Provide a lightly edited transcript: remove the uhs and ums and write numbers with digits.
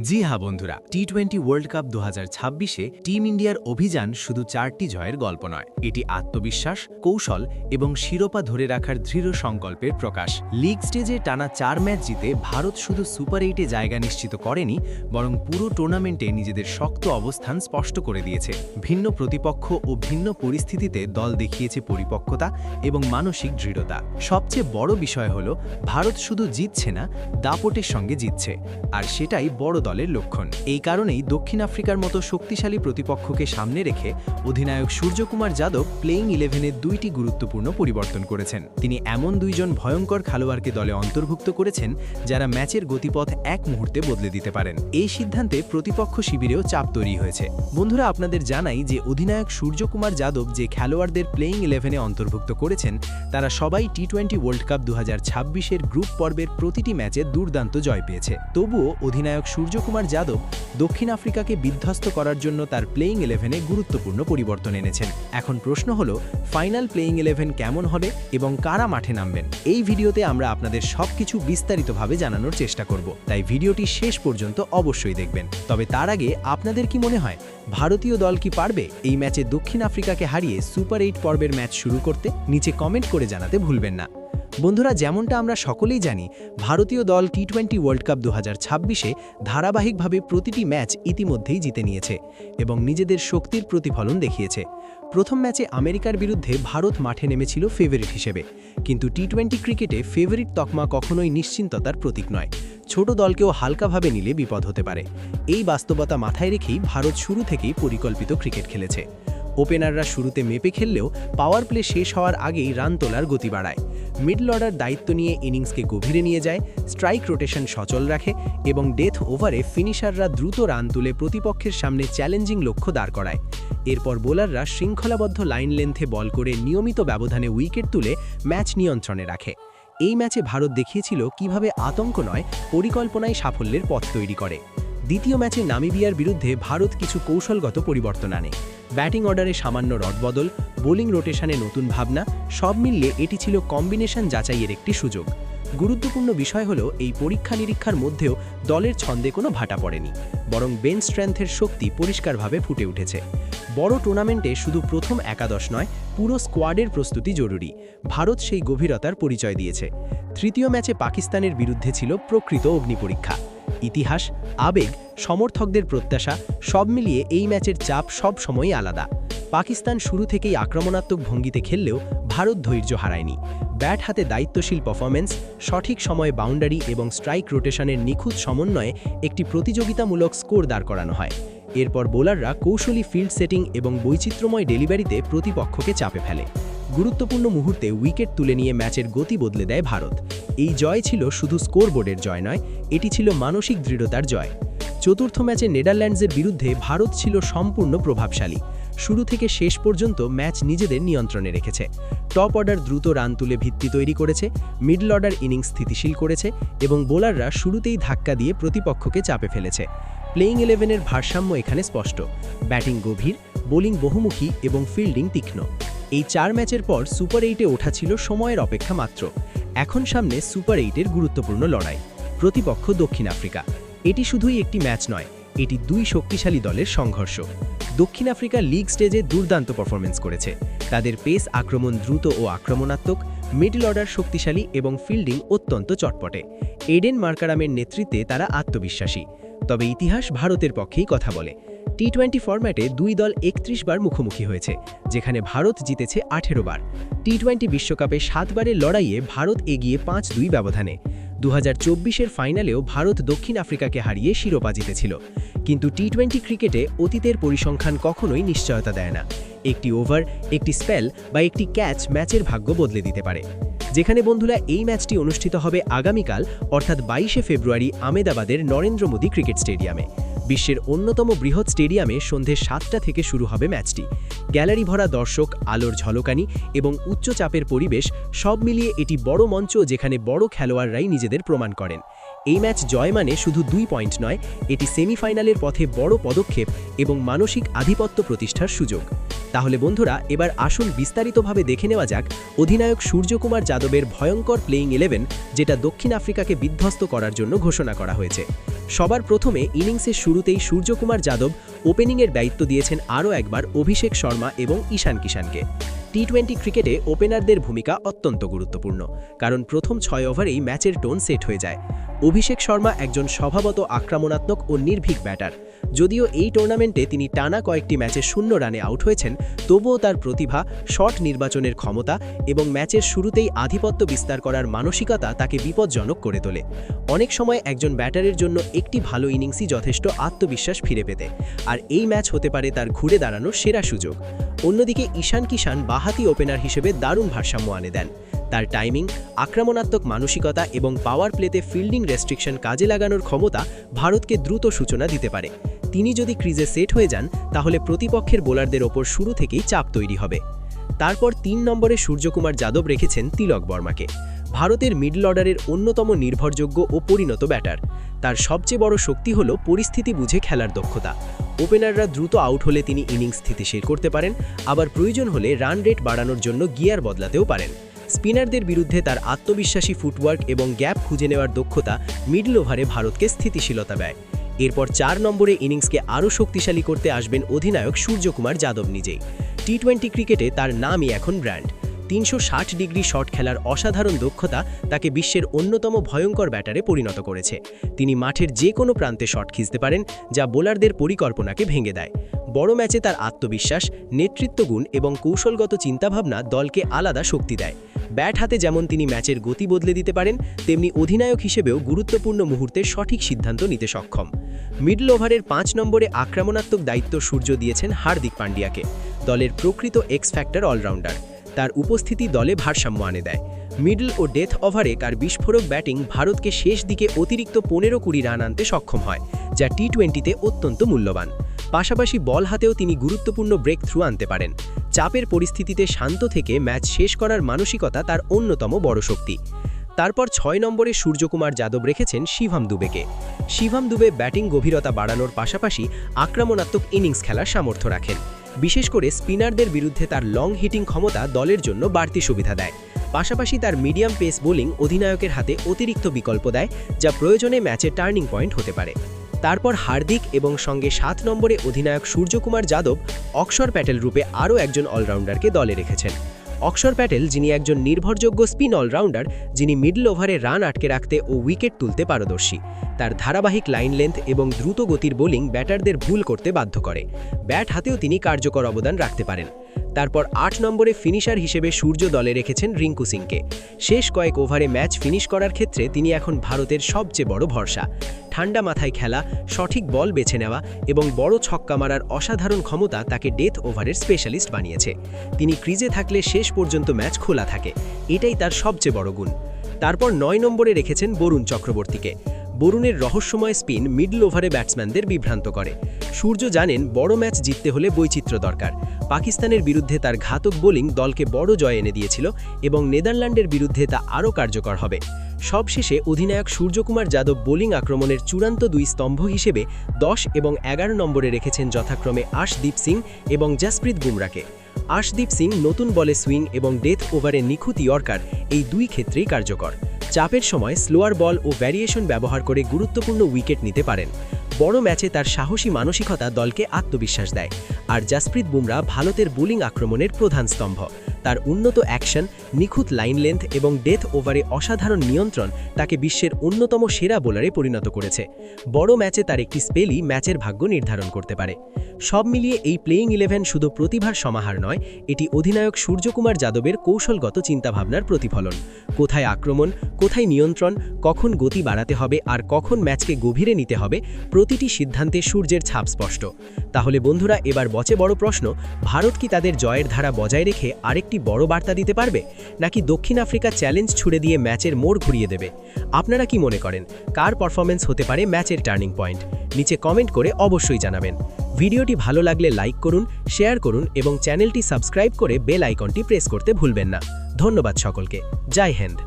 জি হ্যাঁ বন্ধুরা, টি-20 world cup 2026-এ team ইন্ডিয়ার অভিযান শুধু 4টি জয়ের গল্প নয়, এটি আত্মবিশ্বাস, কৌশল এবং শিরোপা ধরে রাখার দৃঢ় সংকল্পের প্রকাশ। লিগ স্টেজে টানা 4 ম্যাচ জিতে ভারত শুধু সুপার 8-এ জায়গা নিশ্চিত করেনি, বরং পুরো টুর্নামেন্টে নিজেদের শক্ত অবস্থান স্পষ্ট করে দিয়েছে। ভিন্ন প্রতিপক্ষ ও ভিন্ন পরিস্থিতিতে দল দেখিয়েছে পরিপক্কতা এবং মানসিক দৃঢ়তা। সবচেয়ে বড় বিষয় হল ভারত শুধু জিতছে না, দাপটের সঙ্গে জিতছে, আর সেটাই বড় দলের লক্ষণ। এই কারণেই দক্ষিণ আফ্রিকার মতো শক্তিশালী প্রতিপক্ষকে সামনে রেখে অধিনায়ক সূর্যকুমার যাদব প্লেইং 11-এ 2টি গুরুত্বপূর্ণ পরিবর্তন করেছেন। তিনি এমন দুইজন ভয়ঙ্কর খেলোয়াড়কে দলে অন্তর্ভুক্ত করেছেন যারা ম্যাচের গতিপথ এক মুহূর্তে বদলে দিতে পারেন। এই সিদ্ধান্তে প্রতিপক্ষ শিবিরেও চাপ তৈরি হয়েছে। বন্ধুরা, আপনাদের জানাই যে অধিনায়ক সূর্যকুমার যাদব যে খেলোয়াড়দের প্লেইং 11-এ অন্তর্ভুক্ত করেছেন তারা সবাই টি-20 ওয়ার্ল্ড কাপ 2026-এর গ্রুপ পর্বের প্রতিটি ম্যাচে দুর্দান্ত জয় পেয়েছে। তবুও অধিনায়ক সূর্যকুমার যাদব দক্ষিণ আফ্রিকাকে বিধ্বস্ত করার জন্য তার প্লেইং 11-এ গুরুত্বপূর্ণ পরিবর্তন এনেছেন। এখন প্রশ্ন হলো, ফাইনাল প্লেইং 11 কেমন হবে এবং কারা মাঠে নামবেন? এই ভিডিওতে আমরা আপনাদের সবকিছু বিস্তারিতভাবে জানানোর চেষ্টা করব, তাই ভিডিওটি শেষ পর্যন্ত অবশ্যই দেখবেন। তবে তার আগে আপনাদের কি মনে হয়, ভারতীয় দল কি পারবে এই ম্যাচে দক্ষিণ আফ্রিকাকে হারিয়ে সুপার 8 পর্বের ম্যাচ শুরু করতে? নিচে কমেন্ট করে জানাতে ভুলবেন না। বন্ধুরা, যেমনটা আমরা সকলেই জানি, ভারতীয় দল টি-20 ওয়ার্ল্ড কাপ 2026-এ ধারাবাহিকভাবে প্রতিটি ম্যাচ ইতিমধ্যেই জিতে নিয়েছে এবং নিজেদের শক্তির প্রতিফলন দেখিয়েছে। প্রথম ম্যাচে আমেরিকার বিরুদ্ধে ভারত মাঠে নেমেছিল ফেভারিট হিসেবে, কিন্তু টি-20 ক্রিকেটে ফেভারিট তকমা কখনোই নিশ্চিন্ততার প্রতীক নয়। ছোট দলকেও হালকাভাবে নিলে বিপদ হতে পারে। এই বাস্তবতা মাথায় রেখেই ভারত শুরু থেকেই পরিকল্পিত ক্রিকেট খেলেছে। ওপেনাররা শুরুতে মেপে খেললেও পাওয়ার প্লে শেষ হওয়ার আগেই রান তোলার গতি বাড়ায়। মিডল অর্ডার দায়িত্ব নিয়ে ইনিংসকে গভীরে নিয়ে যায়, স্ট্রাইক রোটেশন সচল রাখে এবং ডেথ ওভারে ফিনিশাররা দ্রুত রান তুলে প্রতিপক্ষের সামনে চ্যালেঞ্জিং লক্ষ্য দাঁড় করায়। এরপর বোলাররা শৃঙ্খলাবদ্ধ লাইন লেন্থে বল করে নিয়মিত ব্যবধানে উইকেট তুলে ম্যাচ নিয়ন্ত্রণে রাখে। এই ম্যাচে ভারত দেখিয়েছিল কিভাবে আতঙ্ক নয়, পরিকল্পনায় সাফল্যের পথ তৈরি করে। দ্বিতীয় ম্যাচে নামিবিয়ার বিরুদ্ধে ভারত কিছু কৌশলগত পরিবর্তন আনে। ব্যাটিং অর্ডারে সামান্য রদবদল, বোলিং রোটেশনে নতুন ভাবনা, সব মিলিয়ে এটি ছিল কম্বিনেশন যাচাইয়ের একটি সুযোগ। গুরুত্বপূর্ণ বিষয় হলো, এই পরীক্ষা নিরীক্ষার মধ্যেও দলের ছন্দে কোনো ভাটা পড়েনি, বরং বেঞ্চ স্ট্রেংথের শক্তি পরিষ্কারভাবে ফুটে উঠেছে। বড় টুর্নামেন্টে শুধু প্রথম একাদশ নয়, পুরো স্কোয়াডের প্রস্তুতি জরুরি। ভারত সেই গভীরতার পরিচয় দিয়েছে। তৃতীয় ম্যাচে পাকিস্তানের বিরুদ্ধে ছিল প্রকৃত অগ্নিপরীক্ষা। ইতিহাস, আবেগ, সমর্থকদের প্রত্যাশা সব মিলিয়ে এই ম্যাচের চাপ সব সময়ই আলাদা। পাকিস্তান শুরু থেকেই আক্রমণাত্মক ভঙ্গিতে খেললেও ভারত ধৈর্য হারায়নি। ব্যাট হাতে দায়িত্বশীল পারফরম্যান্স, সঠিক সময়ে বাউন্ডারি এবং স্ট্রাইক রোটেশনের নিখুঁত সমন্বয়ে একটি প্রতিযোগিতামূলক স্কোর দাঁড় করানো হয়। এরপর বোলাররা কৌশলী ফিল্ড সেটিং এবং বৈচিত্র্যময় ডেলিভারিতে প্রতিপক্ষকে চাপে ফেলে। গুরুত্বপূর্ণ মুহূর্তে উইকেট তুলে নিয়ে ম্যাচের গতি বদলে দেয় ভারত। এই জয় ছিল শুধু স্কোরবোর্ডের জয় নয়, এটি ছিল মানসিক দৃঢ়তার জয়। চতুর্থ ম্যাচে নেদারল্যান্ডসের বিরুদ্ধে ভারত ছিল সম্পূর্ণ প্রভাবশালী। শুরু থেকে শেষ পর্যন্ত ম্যাচ নিজেদের নিয়ন্ত্রণে রেখেছে। টপ অর্ডার দ্রুত রান তুলে ভিত্তি তৈরি করেছে, মিডল অর্ডার ইনিংস স্থিতিশীল করেছে এবং বোলাররা শুরুতেই ধাক্কা দিয়ে প্রতিপক্ষকে চাপে ফেলেছে। প্লেইং 11-এর ভারসাম্য এখানে স্পষ্ট। ব্যাটিং গভীর, বোলিং বহুমুখী এবং ফিল্ডিং তীক্ষ্ণ। এই 4 ম্যাচের পর সুপার 8-এ ওঠা ছিল সময়ের অপেক্ষা মাত্র। এখন সামনে সুপার 8-এর গুরুত্বপূর্ণ লড়াই। প্রতিপক্ষ দক্ষিণ আফ্রিকা। এটি শুধুই একটি ম্যাচ নয়, এটি দুই শক্তিশালী দলের সংঘর্ষ। দক্ষিণ আফ্রিকা লিগ স্টেজে দুর্দান্ত পারফরমেন্স করেছে। তাদের পেস আক্রমণ দ্রুত ও আক্রমণাত্মক, মিডল অর্ডার শক্তিশালী এবং ফিল্ডিং অত্যন্ত চটপটে। এডেন মার্কারামের নেতৃত্বে তারা আত্মবিশ্বাসী। তবে ইতিহাস ভারতের পক্ষেই কথা বলে। টি-20 ফরম্যাটে দুই দল 31 বার মুখোমুখি হয়েছে, যেখানে ভারত জিতেছে 18 বার। টি-20 বিশ্বকাপে 7 বারের লড়াইয়ে ভারত এগিয়ে 5-2 ব্যবধানে। 2024-এর ফাইনালেও ভারত দক্ষিণ আফ্রিকাকে হারিয়ে শিরোপা জিতেছিল। কিন্তু টি-20 ক্রিকেটে অতীতের পরিসংখ্যান কখনোই নিশ্চয়তা দেয় না। একটি ওভার, একটি স্পেল বা একটি ক্যাচ ম্যাচের ভাগ্য বদলে দিতে পারে। যেখানে বন্ধুরা এই ম্যাচটি অনুষ্ঠিত হবে আগামীকাল অর্থাৎ 22শে ফেব্রুয়ারি আমেদাবাদের নরেন্দ্র মোদী ক্রিকেট স্টেডিয়ামে। বিশ্বের অন্যতম বৃহৎ স্টেডিয়ামে সন্ধে 7টা থেকে শুরু হবে ম্যাচটি। গ্যালারি ভরা দর্শক, আলোর ঝলকানি এবং উচ্চ চাপের পরিবেশ সব মিলিয়ে এটি বড় মঞ্চ, যেখানে বড় খেলোয়াড়রাই নিজেদের প্রমাণ করেন। এই ম্যাচ জয় মানে শুধু 2 পয়েন্ট নয়, এটি সেমিফাইনালের পথে বড় পদক্ষেপ এবং মানসিক আধিপত্য প্রতিষ্ঠার সুযোগ। তাহলে বন্ধুরা এবার আসুন বিস্তারিতভাবে দেখে নেওয়া যাক অধিনায়ক সূর্যকুমার যাদবের ভয়ঙ্কর প্লেইং 11 যেটা দক্ষিণ আফ্রিকাকে বিধ্বস্ত করার জন্য ঘোষণা করা হয়েছে। সবার প্রথমে ইনিংসের শুরুতেই সূর্যকুমার যাদব ওপেনিংয়ের দায়িত্ব দিয়েছেন আরও একবার অভিষেক শর্মা এবং ঈশান কিষানকে। টি-20 ক্রিকেটে ওপেনারদের ভূমিকা অত্যন্ত গুরুত্বপূর্ণ, কারণ প্রথম 6 ওভারেই ম্যাচের টোন সেট হয়ে যায়। অভিষেক শর্মা একজন স্বভাবত আক্রমণাত্মক ও নির্ভীক ব্যাটার। যদিও এই টুর্নামেন্টে তিনি টানা কয়েকটি ম্যাচে 0 রানে আউট হয়েছেন, তবুও তার প্রতিভা, শট নির্বাচনের ক্ষমতা এবং ম্যাচের শুরুতেই আধিপত্য বিস্তার করার মানসিকতা তাকে বিপজ্জনক করে তোলে। অনেক সময় একজন ব্যাটারের জন্য একটি ভালো ইনিংসই যথেষ্ট আত্মবিশ্বাস ফিরে পেতে, আর এই ম্যাচ হতে পারে তার ঘুরে দাঁড়ানোর সেরা সুযোগ। অন্যদিকে ঈশান কিষান বাঁহাতি ওপেনার হিসেবে দারুণ ভারসাম্য আনে দেন। তার টাইমিং, আক্রমণাত্মক মানসিকতা এবং পাওয়ার প্লেতে ফিল্ডিং রেস্ট্রিকশন কাজে লাগানোর ক্ষমতা ভারতকে দ্রুত সূচনা দিতে পারে। তিনি যদি ক্রিজে সেট হয়ে যান তাহলে প্রতিপক্ষের বোলারদের ওপর শুরু থেকেই চাপ তৈরি হবে। তারপর 3 নম্বরে সূর্যকুমার যাদব রেখেছেন তিলক বর্মাকে। ভারতের মিডল অর্ডারের অন্যতম নির্ভরযোগ্য ও পরিণত ব্যাটার। তার সবচেয়ে বড় শক্তি হল পরিস্থিতি বুঝে খেলার দক্ষতা। ওপেনাররা দ্রুত আউট হলে তিনি ইনিংস স্থিতিশীল করতে পারেন, আবার প্রয়োজন হলে রান রেট বাড়ানোর জন্য গিয়ার বদলাতেও পারেন। স্পিনারদের বিরুদ্ধে তার আত্মবিশ্বাসী ফুটওয়ার্ক এবং গ্যাপ খুঁজে নেওয়ার দক্ষতা মিডল ওভারে ভারতকে স্থিতিশীলতা দেয়। এরপর 4 নম্বরে ইনিংসকে আরও শক্তিশালী করতে আসবেন অধিনায়ক সূর্যকুমার যাদব নিজেই। টি-20 ক্রিকেটে তার নামই এখন ব্র্যান্ড। 360 ডিগ্রি শট খেলার অসাধারণ দক্ষতা তাকে বিশ্বের অন্যতম ভয়ঙ্কর ব্যাটারে পরিণত করেছে। তিনি মাঠের যে কোনো প্রান্তে শট খিঁচতে পারেন, যা বোলারদের পরিকল্পনাকে ভেঙে দেয়। বড় ম্যাচে তার আত্মবিশ্বাস, নেতৃত্বগুণ এবং কৌশলগত চিন্তাভাবনা দলকে আলাদা শক্তি দেয়। ব্যাট হাতে যেমন তিনি ম্যাচের গতি বদলে দিতে পারেন, তেমনি অধিনায়ক হিসেবেও গুরুত্বপূর্ণ মুহূর্তে সঠিক সিদ্ধান্ত নিতে সক্ষম। মিডল ওভারের 5 নম্বরে আক্রমণাত্মক দায়িত্ব সূর্য দিয়েছেন হার্দিক পান্ডিয়াকে, দলের প্রকৃত এক্স ফ্যাক্টর অলরাউন্ডার। তার উপস্থিতি দলে ভারসাম্য আনে দেয়। মিডল ও ডেথ ওভারে তার বিস্ফোরক ব্যাটিং ভারতকে শেষ দিকে অতিরিক্ত 15-20 রান আনতে সক্ষম হয়, যা টি-20তে অত্যন্ত মূল্যবান। পাশাপাশি বল হাতেও তিনি গুরুত্বপূর্ণ ব্রেক থ্রু আনতে পারেন। চাপের পরিস্থিতিতে শান্ত থেকে ম্যাচ শেষ করার মানসিকতা তার অন্যতম বড় শক্তি। তারপর 6 নম্বরে সূর্যকুমার যাদব রেখেছেন শিভাম দুবেকে। শিভাম দুবে ব্যাটিং গভীরতা বাড়ানোর পাশাপাশি আক্রমণাত্মক ইনিংস খেলার সামর্থ্য রাখেন। বিশেষ করে স্পিনারদের বিরুদ্ধে তার লং হিটিং ক্ষমতা দলের জন্য বাড়তি সুবিধা দেয়। পাশাপাশি তার মিডিয়াম পেস বোলিং অধিনায়কের হাতে অতিরিক্ত বিকল্প দেয়, যা প্রয়োজনে ম্যাচে টার্নিং পয়েন্ট হতে পারে। তারপর হার্দিক এবং সঙ্গে 7 নম্বরে অধিনায়ক সূর্যকুমার যাদব অক্ষর প্যাটেল রূপে আরও একজন অলরাউন্ডারকে দলে রেখেছেন। অক্ষর প্যাটেল যিনি একজন নির্ভরযোগ্য স্পিন অলরাউন্ডার, যিনি মিডল ওভারে রান আটকে রাখতে ও উইকেট তুলতে পারদর্শী। তার ধারাবাহিক লাইন লেন্থ এবং দ্রুত গতির বোলিং ব্যাটারদের ভুল করতে বাধ্য করে। ব্যাট হাতেও তিনি কার্যকর অবদান রাখতে পারেন। তারপর 8 নম্বরে ফিনিশার হিসেবে সূর্য দলে রেখেছেন রিঙ্কু সিংকে। শেষ কয়েক ওভারে ম্যাচ ফিনিশ করার ক্ষেত্রে তিনি এখন ভারতের সবচেয়ে বড় ভরসা। ঠান্ডা মাথায় খেলা, সঠিক বল বেছে নেওয়া এবং বড় ছক্কা মারার অসাধারণ ক্ষমতা তাকে ডেথ ওভারের স্পেশালিস্ট বানিয়েছে। তিনি ক্রিজে থাকলে শেষ পর্যন্ত ম্যাচ খোলা থাকে, এটাই তার সবচেয়ে বড় গুণ। তারপর 9 নম্বরে রেখেছেন বরুণ চক্রবর্তীকে। বরুণের রহস্যময় স্পিন মিডল ওভারে ব্যাটসম্যানদের বিভ্রান্ত করে। সূর্য জানেন বড় ম্যাচ জিততে হলে বৈচিত্র্য দরকার। পাকিস্তানের বিরুদ্ধে তার ঘাতক বোলিং দলকে বড় জয় এনে দিয়েছিল এবং নেদারল্যান্ডের বিরুদ্ধে তা আরও কার্যকর হবে। সবশেষে অধিনায়ক সূর্যকুমার যাদব বোলিং আক্রমণের চূড়ান্ত 2 স্তম্ভ হিসেবে 10 এবং 11 নম্বরে রেখেছেন যথাক্রমে আশদীপ সিং এবং জাসপ্রীত বুমরাকে। আশদীপ সিং নতুন বলে সুইং এবং ডেথ ওভারে নিখুঁত ইয়র্কার, এই 2 ক্ষেত্রেই কার্যকর। চাপের সময় স্লোয়ার বল ও ভ্যারিয়েশন ব্যবহার করে গুরুত্বপূর্ণ উইকেট নিতে পারেন। বড় ম্যাচে তার সাহসী মানসিকতা দলকে আত্মবিশ্বাস দেয়। আর জাসপ্রীত বুমরা ভারতের বোলিং আক্রমণের প্রধান স্তম্ভ। তার উন্নত অ্যাকশন, নিখুঁত লাইন লেন্থ এবং ডেথ ওভারে অসাধারণ নিয়ন্ত্রণ তাকে বিশ্বের অন্যতম সেরা বোলারে পরিণত করেছে। বড় ম্যাচে তার একটি স্পেলই ম্যাচের ভাগ্য নির্ধারণ করতে পারে। সব মিলিয়ে এই প্লেইং 11 শুধু প্রতিভার সমাহার নয়, এটি অধিনায়ক সূর্যকুমার যাদবের কৌশলগত চিন্তাভাবনার প্রতিফলন। কোথায় আক্রমণ, কোথায় নিয়ন্ত্রণ, কখন গতি বাড়াতে হবে আর কখন ম্যাচকে গভীরে নিতে হবে, প্রতিটি সিদ্ধান্তে সূর্যের ছাপ স্পষ্ট। তাহলে বন্ধুরা, এবার বড় প্রশ্ন, ভারত কি তাদের জয়ের ধারা বজায় রেখে আরেকটি বড় বার্তা দিতে পারবে, নাকি দক্ষিণ আফ্রিকা চ্যালেঞ্জ ছুড়ে দিয়ে ম্যাচের মোড় ঘুরিয়ে দেবে? আপনারা কি মনে করেন, কার পারফরম্যান্স হতে পারে ম্যাচের টার্নিং পয়েন্ট? নিচে কমেন্ট করে অবশ্যই জানাবেন। ভিডিওটি ভালো লাগলে লাইক করুন, শেয়ার করুন এবং চ্যানেলটি সাবস্ক্রাইব করে বেল আইকনটি প্রেস করতে ভুলবেন না। ধন্যবাদ সকলকে। জয় হিন্দ।